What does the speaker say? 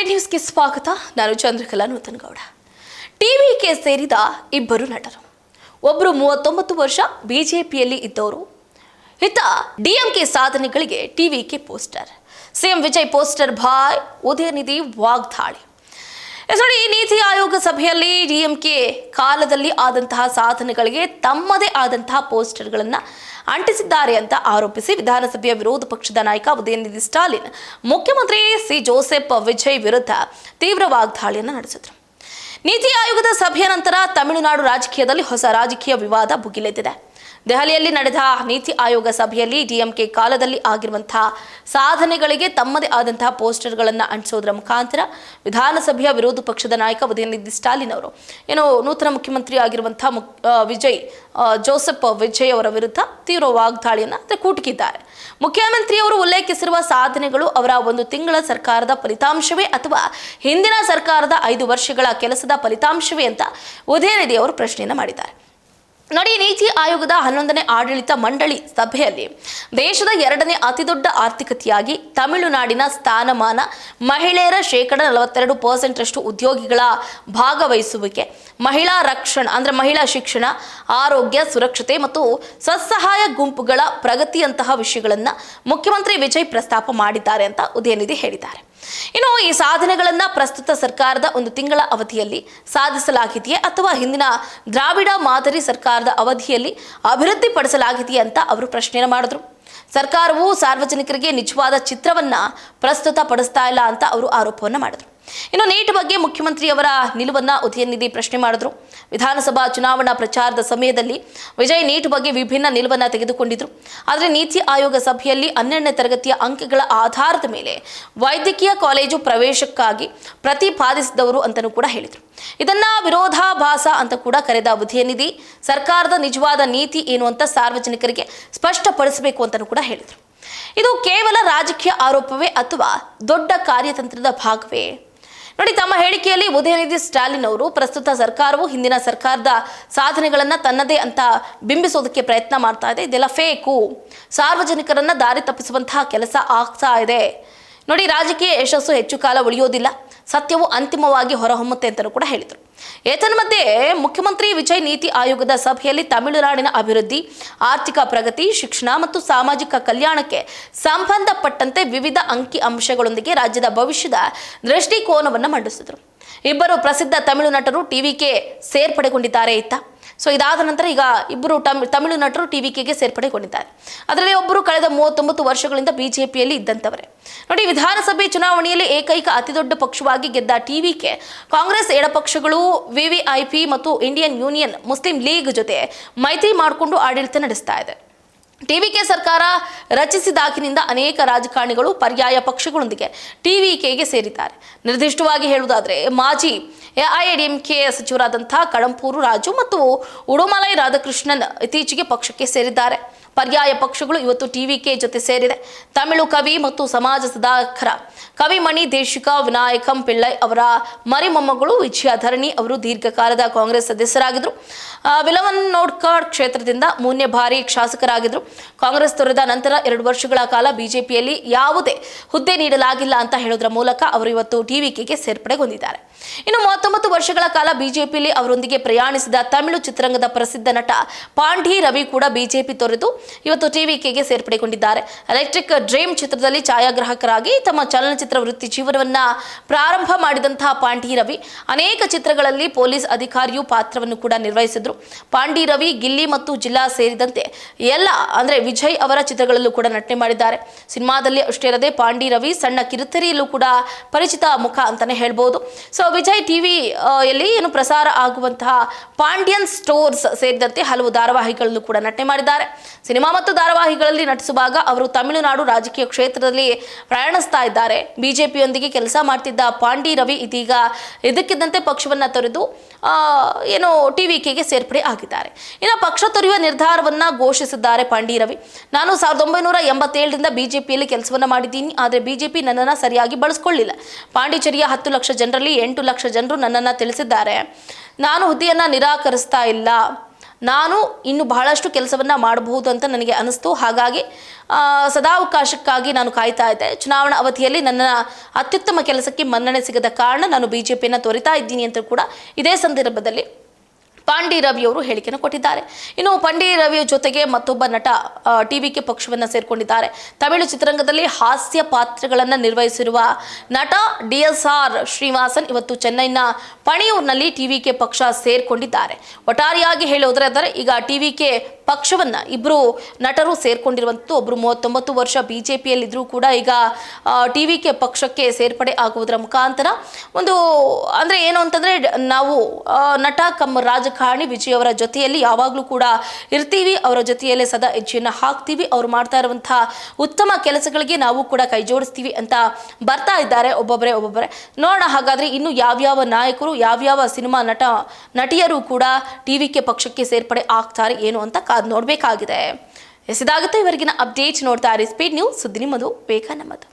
Paid ನ್ಯೂಸ್ಗೆ ಸ್ವಾಗತ. ನಾನು ಚಂದ್ರಕಲಾ ನೂತನಗೌಡ. ಟಿವಿಗೆ ಸೇರಿದ ಇಬ್ಬರು ನಟರು, ಒಬ್ಬರು 39 ವರ್ಷ ಬಿಜೆಪಿಯಲ್ಲಿ ಇದ್ದವರು, ಇತ್ತ ಡಿಎಂಕೆ ಸಾಧನೆಗಳಿಗೆ TVK poster. CM Vijay poster boy Udhayanidhi ವಾಗ್ದಾಳಿ. ನೋಡಿ, ನೀತಿ ಆಯೋಗ ಸಭೆಯಲ್ಲಿ ಡಿಎಂಕೆ ಕಾಲದಲ್ಲಿ ಆದಂತಹ ಸಾಧನೆಗಳಿಗೆ ತಮ್ಮದೇ ಆದಂತಹ ಪೋಸ್ಟರ್ಗಳನ್ನು ಅಂಟಿಸಿದ್ದಾರೆ ಅಂತ ಆರೋಪಿಸಿ ವಿಧಾನಸಭೆಯ ವಿರೋಧ ಪಕ್ಷದ ನಾಯಕ ಉದಯನಿಧಿ ಸ್ಟಾಲಿನ್ ಮುಖ್ಯಮಂತ್ರಿ ಜೋಸೆಫ್ ವಿಜಯ್ ವಿರುದ್ಧ ತೀವ್ರ ವಾಗ್ದಾಳಿಯನ್ನು ನಡೆಸಿದರು. ನೀತಿ ಆಯೋಗದ ಸಭೆಯ ನಂತರ ತಮಿಳುನಾಡು ರಾಜಕೀಯದಲ್ಲಿ ಹೊಸ ರಾಜಕೀಯ ವಿವಾದ ಭುಗಿಲೆದ್ದಿದೆ. ದೆಹಲಿಯಲ್ಲಿ ನಡೆದ ನೀತಿ ಆಯೋಗ ಸಭೆಯಲ್ಲಿ ಡಿಎಂಕೆ ಕಾಲದಲ್ಲಿ ಆಗಿರುವಂತಹ ಸಾಧನೆಗಳಿಗೆ ತಮ್ಮದೇ ಆದಂತಹ ಪೋಸ್ಟರ್ಗಳನ್ನು ಅಂಟಿಸೋದರ ಮುಖಾಂತರ ವಿಧಾನಸಭೆಯ ವಿರೋಧ ಪಕ್ಷದ ನಾಯಕ ಉದಯನಿಧಿ ಸ್ಟಾಲಿನ್ ಅವರು ನೂತನ ಮುಖ್ಯಮಂತ್ರಿ ಆಗಿರುವಂತಹ ಜೋಸೆಫ್ ವಿಜಯ್ ಅವರ ವಿರುದ್ಧ ತೀವ್ರ ವಾಗ್ದಾಳಿಯನ್ನು ಕೂಟುಕಿದ್ದಾರೆ. ಮುಖ್ಯಮಂತ್ರಿಯವರು ಉಲ್ಲೇಖಿಸಿರುವ ಸಾಧನೆಗಳು ಅವರ 1 ತಿಂಗಳ ಸರ್ಕಾರದ ಫಲಿತಾಂಶವೇ ಅಥವಾ ಹಿಂದಿನ ಸರ್ಕಾರದ 5 ವರ್ಷಗಳ ಕೆಲಸದ ಫಲಿತಾಂಶವೇ ಅಂತ ಉದಯನಿಧಿ ಅವರು ಪ್ರಶ್ನೆಯನ್ನು ಮಾಡಿದ್ದಾರೆ. ನೋಡಿ, ನೀತಿ ಆಯೋಗದ 11ನೇ ಆಡಳಿತ ಮಂಡಳಿ ಸಭೆಯಲ್ಲಿ ದೇಶದ 2ನೇ ಅತಿದೊಡ್ಡ ಆರ್ಥಿಕತೆಯಾಗಿ ತಮಿಳುನಾಡಿನ ಸ್ಥಾನಮಾನ, ಮಹಿಳೆಯರ 42% ಉದ್ಯೋಗಿಗಳ ಭಾಗವಹಿಸುವಿಕೆ, ಮಹಿಳಾ ರಕ್ಷಣಾ ಮಹಿಳಾ ಶಿಕ್ಷಣ, ಆರೋಗ್ಯ, ಸುರಕ್ಷತೆ ಮತ್ತು ಸ್ವಸಹಾಯ ಗುಂಪುಗಳ ಪ್ರಗತಿಯಂತಹ ವಿಷಯಗಳನ್ನು ಮುಖ್ಯಮಂತ್ರಿ ವಿಜಯ್ ಪ್ರಸ್ತಾಪ ಮಾಡಿದ್ದಾರೆ ಅಂತ ಉದಯನಿಧಿ ಹೇಳಿದ್ದಾರೆ. ಇನ್ನು ಈ ಸಾಧನೆಗಳನ್ನು ಪ್ರಸ್ತುತ ಸರ್ಕಾರದ 1 ತಿಂಗಳ ಅವಧಿಯಲ್ಲಿ ಸಾಧಿಸಲಾಗಿದೆಯೇ ಅಥವಾ ಹಿಂದಿನ ದ್ರಾವಿಡ ಮಾದರಿ ಸರ್ಕಾರದ ಅವಧಿಯಲ್ಲಿ ಅಭಿವೃದ್ಧಿಪಡಿಸಲಾಗಿದೆಯೇ ಅಂತ ಅವರು ಪ್ರಶ್ನೆಯನ್ನು ಮಾಡಿದ್ರು. ಸರ್ಕಾರವು ಸಾರ್ವಜನಿಕರಿಗೆ ನಿಜವಾದ ಚಿತ್ರವನ್ನ ಪ್ರಸ್ತುತ ಪಡಿಸ್ತಾ ಇಲ್ಲ ಅಂತ ಅವರು ಆರೋಪವನ್ನು ಮಾಡಿದ್ರು. ಇನ್ನು ನೀಟ್ ಬಗ್ಗೆ ಮುಖ್ಯಮಂತ್ರಿಯವರ ನಿಲುವನ್ನ ಉದಯನಿಧಿ ಪ್ರಶ್ನೆ ಮಾಡಿದ್ರು. ವಿಧಾನಸಭಾ ಚುನಾವಣಾ ಪ್ರಚಾರದ ಸಮಯದಲ್ಲಿ ವಿಜಯ್ ನೀಟ್ ಬಗ್ಗೆ ವಿಭಿನ್ನ ನಿಲುವನ್ನ ತೆಗೆದುಕೊಂಡಿದ್ರು. ಆದರೆ ನೀತಿ ಆಯೋಗ ಸಭೆಯಲ್ಲಿ 12ನೇ ತರಗತಿಯ ಅಂಕಗಳ ಆಧಾರದ ಮೇಲೆ ವೈದ್ಯಕೀಯ ಕಾಲೇಜು ಪ್ರವೇಶಕ್ಕಾಗಿ ಪ್ರತಿಪಾದಿಸಿದವರು ಅಂತಲೂ ಕೂಡ ಹೇಳಿದರು. ಇದನ್ನ ವಿರೋಧಾಭಾಸ ಅಂತ ಕೂಡ ಕರೆದ ಉದಯನಿಧಿ ಸರ್ಕಾರದ ನಿಜವಾದ ನೀತಿ ಏನು ಅಂತ ಸಾರ್ವಜನಿಕರಿಗೆ ಸ್ಪಷ್ಟಪಡಿಸಬೇಕು ಅಂತಲೂ ಕೂಡ ಹೇಳಿದರು. ಇದು ಕೇವಲ ರಾಜಕೀಯ ಆರೋಪವೇ ಅಥವಾ ದೊಡ್ಡ ಕಾರ್ಯತಂತ್ರದ ಭಾಗವೇ? ನೋಡಿ, ತಮ್ಮ ಹೇಳಿಕೆಯಲ್ಲಿ ಉದಯನಿಧಿ ಸ್ಟಾಲಿನ್ ಅವರು ಪ್ರಸ್ತುತ ಸರ್ಕಾರವು ಹಿಂದಿನ ಸರ್ಕಾರದ ಸಾಧನೆಗಳನ್ನು ತನ್ನದೇ ಅಂತ ಬಿಂಬಿಸೋದಕ್ಕೆ ಪ್ರಯತ್ನ ಮಾಡ್ತಾ ಇದೆ. ಇದೆಲ್ಲ ಫೇಕು, ಸಾರ್ವಜನಿಕರನ್ನ ದಾರಿ ತಪ್ಪಿಸುವಂತಹ ಕೆಲಸ ಆಗ್ತಾ ಇದೆ. ನೋಡಿ, ರಾಜಕೀಯ ಯಶಸ್ಸು ಹೆಚ್ಚು ಕಾಲ ಉಳಿಯೋದಿಲ್ಲ, ಸತ್ಯವು ಅಂತಿಮವಾಗಿ ಹೊರಹೊಮ್ಮುತ್ತೆ ಅಂತಲೂ ಕೂಡ ಹೇಳಿದರು. ಏತನ್ಮಧ್ಯೆ ಮುಖ್ಯಮಂತ್ರಿ ವಿಜಯ್ ನೀತಿ ಆಯೋಗದ ಸಭೆಯಲ್ಲಿ ತಮಿಳುನಾಡಿನ ಅಭಿವೃದ್ಧಿ, ಆರ್ಥಿಕ ಪ್ರಗತಿ, ಶಿಕ್ಷಣ ಮತ್ತು ಸಾಮಾಜಿಕ ಕಲ್ಯಾಣಕ್ಕೆ ಸಂಬಂಧಪಟ್ಟಂತೆ ವಿವಿಧ ಅಂಕಿ ಅಂಶಗಳೊಂದಿಗೆ ರಾಜ್ಯದ ಭವಿಷ್ಯದ ದೃಷ್ಟಿಕೋನವನ್ನು ಮಂಡಿಸಿದರು. ಇಬ್ಬರು ಪ್ರಸಿದ್ಧ ತಮಿಳು ನಟರು ಟಿವಿಕೆ ಸೇರ್ಪಡೆಗೊಂಡಿದ್ದಾರೆ ಇತ್ತ. ಸೊ ಇದಾದ ನಂತರ ಈಗ ಇಬ್ಬರು ತಮಿಳು ನಟರು ಟಿವಿಕೆಗೆ ಸೇರ್ಪಡೆಗೊಂಡಿದ್ದಾರೆ. ಅದರಲ್ಲಿ ಒಬ್ಬರು ಕಳೆದ 39 ವರ್ಷಗಳಿಂದ ಬಿಜೆಪಿಯಲ್ಲಿ ಇದ್ದಂಥವರೇ. ನೋಡಿ, ವಿಧಾನಸಭೆ ಚುನಾವಣೆಯಲ್ಲಿ ಏಕೈಕ ಅತಿದೊಡ್ಡ ಪಕ್ಷವಾಗಿ ಗೆದ್ದ ಟಿವಿಕೆ ಕಾಂಗ್ರೆಸ್ ಎಡಪಕ್ಷಗಳು ವಿವಿಐಪಿ ಮತ್ತು ಇಂಡಿಯನ್ ಯೂನಿಯನ್ ಮುಸ್ಲಿಂ ಲೀಗ್ ಜೊತೆ ಮೈತ್ರಿ ಮಾಡಿಕೊಂಡು ಆಡಳಿತ ನಡೆಸ್ತಾ ಇದೆ. ಟಿವಿಕೆ ಸರ್ಕಾರ ರಚಿಸಿದಾಗಿನಿಂದ ಅನೇಕ ರಾಜಕಾರಣಿಗಳು ಪರ್ಯಾಯ ಪಕ್ಷಗಳೊಂದಿಗೆ ಟಿವಿಕೆಗೆ ಸೇರಿದ್ದಾರೆ. ನಿರ್ದಿಷ್ಟವಾಗಿ ಹೇಳುವುದಾದರೆ ಮಾಜಿ ಎಐಎಡಿಎಂಕೆ ಸಚಿವರಾದಂತಹ ಕಡಂಪೂರು ರಾಜು ಮತ್ತು ಉಡುಮಲೈ ರಾಧಾಕೃಷ್ಣನ್ ಇತ್ತೀಚೆಗೆ ಪಕ್ಷಕ್ಕೆ ಸೇರಿದ್ದಾರೆ. ಪರ್ಯಾಯ ಪಕ್ಷಗಳು ಇವತ್ತು ಟಿವಿಕೆ ಜೊತೆ ಸೇರಿದೆ. ತಮಿಳು ಕವಿ ಮತ್ತು ಸಮಾಜ ಸುಧಾಕರ ಕವಿಮಣಿ ದೇಶಿಕ ವಿನಾಯಕಂ ಪಿಳ್ಳೈ ಅವರ ಮರಿಮೊಮ್ಮಗಳು ವಿಜಯಧರಣಿ ಅವರು ದೀರ್ಘಕಾಲದ ಕಾಂಗ್ರೆಸ್ ಸದಸ್ಯರಾಗಿದ್ದರು. ವಿಲವನ್ನೋಡ್ಕಾಡ್ ಕ್ಷೇತ್ರದಿಂದ 3ನೇ ಬಾರಿ ಶಾಸಕರಾಗಿದ್ದರು. ಕಾಂಗ್ರೆಸ್ ತೊರೆದ ನಂತರ 2 ವರ್ಷಗಳ ಕಾಲ ಬಿಜೆಪಿಯಲ್ಲಿ ಯಾವುದೇ ಹುದ್ದೆ ನೀಡಲಾಗಿಲ್ಲ ಅಂತ ಹೇಳೋದ್ರ ಮೂಲಕ ಅವರು ಇವತ್ತು ಟಿವಿಕೆಗೆ ಸೇರ್ಪಡೆಗೊಂಡಿದ್ದಾರೆ. ಇನ್ನು 39 ವರ್ಷಗಳ ಕಾಲ ಬಿಜೆಪಿಯಲ್ಲಿ ಅವರೊಂದಿಗೆ ಪ್ರಯಾಣಿಸಿದ ತಮಿಳು ಚಿತ್ರರಂಗದ ಪ್ರಸಿದ್ಧ ನಟ ಪಾಂಡಿ ರವಿ ಕೂಡ ಬಿಜೆಪಿ ತೊರೆದು ಇವತ್ತು ಟಿವಿಕೆಗೆ ಸೇರ್ಪಡೆಗೊಂಡಿದ್ದಾರೆ. ಎಲೆಕ್ಟ್ರಿಕ್ ಡ್ರೀಮ್ ಚಿತ್ರದಲ್ಲಿ ಛಾಯಾಗ್ರಾಹಕರಾಗಿ ತಮ್ಮ ಚಲನಚಿತ್ರ ವೃತ್ತಿ ಜೀವನವನ್ನ ಪ್ರಾರಂಭ ಮಾಡಿದಂತಹ ಪಾಂಡಿ ರವಿ ಅನೇಕ ಚಿತ್ರಗಳಲ್ಲಿ ಪೊಲೀಸ್ ಅಧಿಕಾರಿಯು ಪಾತ್ರವನ್ನು ಕೂಡ ನಿರ್ವಹಿಸಿದ್ರು. ಪಾಂಡಿ ರವಿ ಗಿಲ್ಲಿ ಮತ್ತು ಜಿಲ್ಲಾ ಸೇರಿದಂತೆ ಎಲ್ಲ ವಿಜಯ್ ಅವರ ಚಿತ್ರಗಳಲ್ಲೂ ಕೂಡ ನಟನೆ ಮಾಡಿದ್ದಾರೆ. ಸಿನಿಮಾದಲ್ಲಿ ಅಷ್ಟೇ ಅಲ್ಲದೆ ಪಾಂಡಿ ರವಿ ಸಣ್ಣ ಕಿರುತೆರೆಯಲ್ಲೂ ಕೂಡ ಪರಿಚಿತ ಮುಖ ಅಂತಾನೆ ಹೇಳ್ಬೋದು. ಸೊ ವಿಜಯ್ ಟಿವಿಯಲ್ಲಿ ಪ್ರಸಾರ ಆಗುವಂತಹ ಪಾಂಡ್ಯನ್ ಸ್ಟೋರ್ಸ್ ಸೇರಿದಂತೆ ಹಲವು ಧಾರಾವಾಹಿಗಳಲ್ಲೂ ಕೂಡ ನಟನೆ ಮಾಡಿದ್ದಾರೆ. ಸಿನಿಮಾ ಮತ್ತು ಧಾರಾವಾಹಿಗಳಲ್ಲಿ ನಟಿಸುವಾಗ ಅವರು ತಮಿಳುನಾಡು ರಾಜಕೀಯ ಕ್ಷೇತ್ರದಲ್ಲಿ ಪ್ರಯಾಣಿಸ್ತಾ ಇದ್ದಾರೆ. ಬಿಜೆಪಿಯೊಂದಿಗೆ ಕೆಲಸ ಮಾಡ್ತಿದ್ದ ಪಾಂಡಿ ರವಿ ಇದೀಗ ಇದಕ್ಕಿದ್ದಂತೆ ಪಕ್ಷವನ್ನ ತೊರೆದು ಟಿವಿಕೆಗೆ ಸೇರ್ಪಡೆ ಆಗಿದ್ದಾರೆ. ಇನ್ನು ಪಕ್ಷ ತೊರೆಯುವ ನಿರ್ಧಾರವನ್ನ ಘೋಷಿಸಿದ್ದಾರೆ ಪಾಂಡಿ ರವಿ. ನಾನು 1987ರಿಂದ ಬಿಜೆಪಿಯಲ್ಲಿ ಕೆಲಸವನ್ನ ಮಾಡಿದ್ದೀನಿ, ಆದರೆ ಬಿಜೆಪಿ ನನ್ನನ್ನು ಸರಿಯಾಗಿ ಬಳಸಿಕೊಳ್ಳಿಲ್ಲ. ಪಾಂಡಿಚೇರಿಯ 10 ಲಕ್ಷ ಜನರಲ್ಲಿ 8 ಲಕ್ಷ ಜನರು ನನ್ನನ್ನು ತಿಳಿಸಿದ್ದಾರೆ. ನಾನು ಹುದ್ದೆಯನ್ನ ನಿರಾಕರಿಸ್ತಾ ಇಲ್ಲ. ನಾನು ಇನ್ನು ಬಹಳಷ್ಟು ಕೆಲಸವನ್ನು ಮಾಡಬಹುದು ಅಂತ ನನಗೆ ಅನಿಸ್ತು. ಹಾಗಾಗಿ ಸದಾವಕಾಶಕ್ಕಾಗಿ ನಾನು ಕಾಯ್ತಾ ಇದ್ದೆ. ಚುನಾವಣಾ ಅವಧಿಯಲ್ಲಿ ನನ್ನ ಅತ್ಯುತ್ತಮ ಕೆಲಸಕ್ಕೆ ಮನ್ನಣೆ ಸಿಗದ ಕಾರಣ ನಾನು ಬಿಜೆಪಿಯನ್ನು ತೊರೆತಾ ಇದ್ದೀನಿ ಅಂತ ಕೂಡ ಇದೇ ಸಂದರ್ಭದಲ್ಲಿ ಪಾಂಡಿ ರವಿ ಅವರು ಹೇಳಿಕೆಯನ್ನು ಕೊಟ್ಟಿದ್ದಾರೆ. ಇನ್ನು ಪಾಂಡಿ ರವಿಯ ಜೊತೆಗೆ ಮತ್ತೊಬ್ಬ ನಟ ಟಿವಿಕೆ ಪಕ್ಷವನ್ನು ಸೇರ್ಕೊಂಡಿದ್ದಾರೆ. ತಮಿಳು ಚಿತ್ರರಂಗದಲ್ಲಿ ಹಾಸ್ಯ ಪಾತ್ರಗಳನ್ನು ನಿರ್ವಹಿಸಿರುವ ನಟ DSR ಶ್ರೀನಿವಾಸನ್ ಇವತ್ತು ಚೆನ್ನೈನ ಪಣಿಯೂರಿನಲ್ಲಿ ಟಿವಿಕೆ ಪಕ್ಷ ಸೇರ್ಕೊಂಡಿದ್ದಾರೆ. ಒಟ್ಟಾರೆಯಾಗಿ ಹೇಳೋದಾದರೆ ಈಗ ಟಿವಿಕೆ ಪಕ್ಷವನ್ನ ಇಬ್ಬರು ನಟರು ಸೇರ್ಕೊಂಡಿರುವಂಥದ್ದು. ಒಬ್ಬರು 39 ವರ್ಷ ಬಿಜೆಪಿಯಲ್ಲಿ ಇದ್ರೂ ಕೂಡ ಈಗ ಟಿವಿಕೆ ಪಕ್ಷಕ್ಕೆ ಸೇರ್ಪಡೆ ಆಗುವುದರ ಮುಖಾಂತರ ಒಂದು ಅಂದರೆ ಏನು ಅಂತಂದರೆ ನಾವು ನಟ ಕಮ್ ರಾಜಕಾರಣಿ ವಿಜಯ್ ಅವರ ಜೊತೆಯಲ್ಲಿ ಯಾವಾಗಲೂ ಕೂಡ ಇರ್ತೀವಿ, ಅವರ ಜೊತೆಯಲ್ಲೇ ಸದಾ ಹೆಜ್ಜೆಯನ್ನು ಹಾಕ್ತೀವಿ, ಅವ್ರು ಮಾಡ್ತಾ ಇರುವಂತಹ ಉತ್ತಮ ಕೆಲಸಗಳಿಗೆ ನಾವು ಕೂಡ ಕೈ ಜೋಡಿಸ್ತೀವಿ ಅಂತ ಬರ್ತಾ ಇದ್ದಾರೆ ಒಬ್ಬೊಬ್ಬರೇ. ನೋಡೋಣ ಹಾಗಾದರೆ ಇನ್ನು ಯಾವ್ಯಾವ ನಾಯಕರು ಯಾವ್ಯಾವ ಸಿನಿಮಾ ನಟಿಯರು ಕೂಡ ಟಿವಿಕೆ ಪಕ್ಷಕ್ಕೆ ಸೇರ್ಪಡೆ ಆಗ್ತಾರೆ ಏನು ಅಂತ ಕಾದು ನೋಡಬೇಕಾಗಿದೆ. ಇದಾಗುತ್ತೆ ಇವರೆಗಿನ ಅಪ್ಡೇಟ್. ನೋಡ್ತಾ ಇರಿ ಸ್ಪೀಡ್ ನ್ಯೂಸ್, ಸುದ್ದಿ ನಿಮ್ಮದು, ಬೇಕಾ ನಮ್ಮದು.